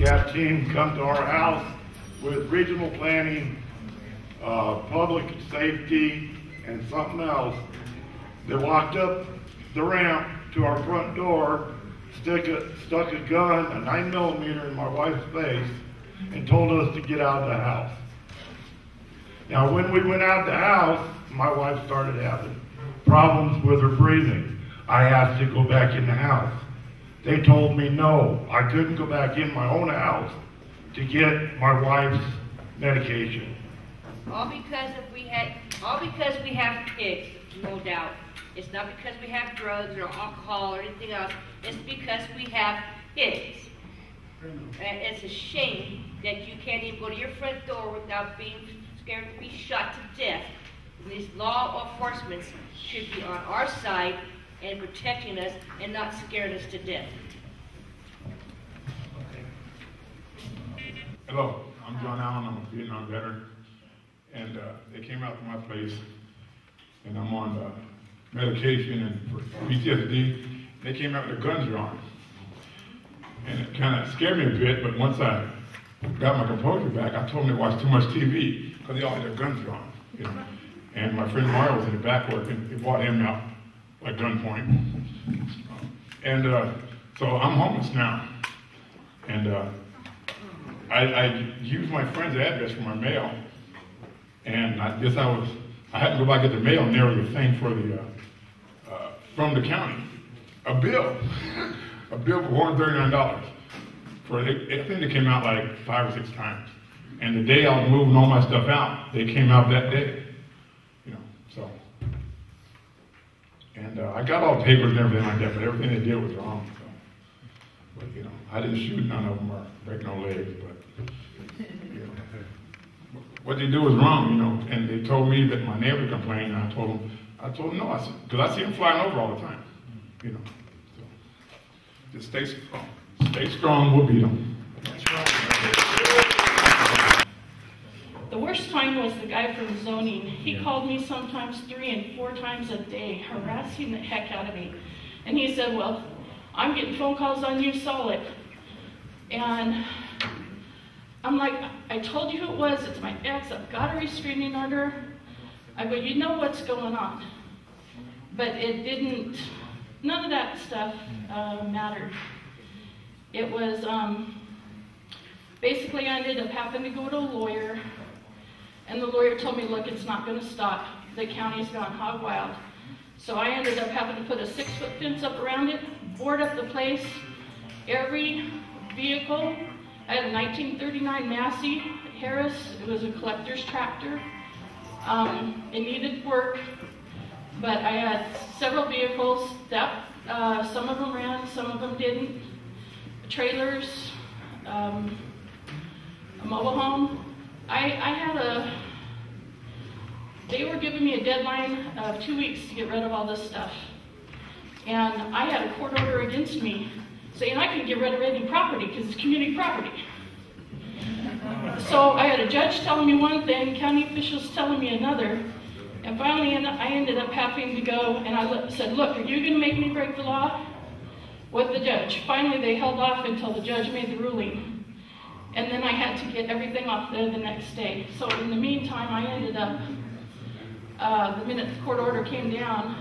that team come to our house with regional planning, public safety, and something else. They walked up the ramp to our front door, stuck a gun, a 9mm, in my wife's face, and told us to get out of the house. Now, when we went out of the house, my wife started having problems with her breathing. I asked to go back in the house. They told me no, I couldn't go back in my own house to get my wife's medication. All because we have pigs, no doubt. It's not because we have drugs or alcohol or anything else. It's because we have pigs. And it's a shame that you can't even go to your front door without being scared to be shot to death. And these law enforcement should be on our side and protecting us and not scaring us to death. Hello, I'm John Allen. I'm a Vietnam veteran. And they came out to my place, and I'm on medication and for PTSD. They came out with their guns drawn. And it kind of scared me a bit, but once I got my composure back, I told them they watched too much TV because they all had their guns drawn. You know? And my friend Mario was in the back working. They brought him out at gunpoint. And so I'm homeless now. And I used my friend's address for my mail. And I guess I had to go back and get the mail, and there was a thing for the, from the county, a bill for $139. For, I think they came out like 5 or 6 times. And the day I was moving all my stuff out, they came out that day, you know, so. And I got all the papers and everything like that, but everything they did was wrong, so. But, you know, I didn't shoot none of them or break no legs, but, you know. What they do is wrong, you know, and they told me that my neighbor complained, and I told them no, because I see them flying over all the time, you know. So, just stay strong. Stay strong, we'll beat them. The worst time was the guy from zoning. He called me sometimes 3 and 4 times a day, harassing the heck out of me. And he said, well, I'm getting phone calls on you solid. And I'm like, I told you who it was, it's my ex, I've got a restraining order. I go, you know what's going on. But it didn't, none of that stuff mattered. It was, basically I ended up having to go to a lawyer, and the lawyer told me, look, it's not gonna stop. The county's gone hog wild. So I ended up having to put a 6-foot fence up around it, board up the place, every vehicle. I had a 1939 Massey Harris. It was a collector's tractor. It needed work, but I had several vehicles that some of them ran, some of them didn't. Trailers, a mobile home. They were giving me a deadline of 2 weeks to get rid of all this stuff. And I had a court order against me saying I can get rid of any property because it's community property. So I had a judge telling me one thing, county officials telling me another, and finally I ended up having to go, and I said, look, are you going to make me break the law? With the judge. Finally they held off until the judge made the ruling, and then I had to get everything off there the next day. So in the meantime I ended up, the minute the court order came down,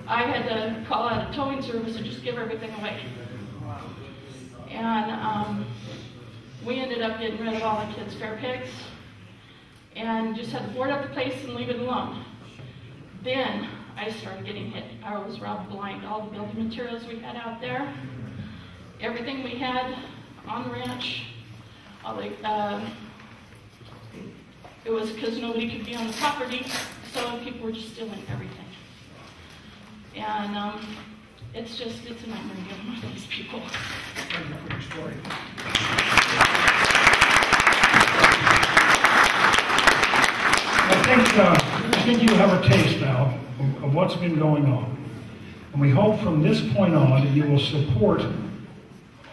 I had to call out a towing service and just give everything away. And we ended up getting rid of all the kids' fair pigs and just had to board up the place and leave it alone. Then I started getting hit. I was robbed blind. All the building materials we had out there, everything we had on the ranch, all the, it was because nobody could be on the property, so people were just stealing everything. And it's a nightmare dealing with these people. Thank you for your story. I think you have a taste now of what's been going on. And we hope from this point on that you will support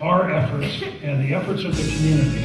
our efforts and the efforts of the community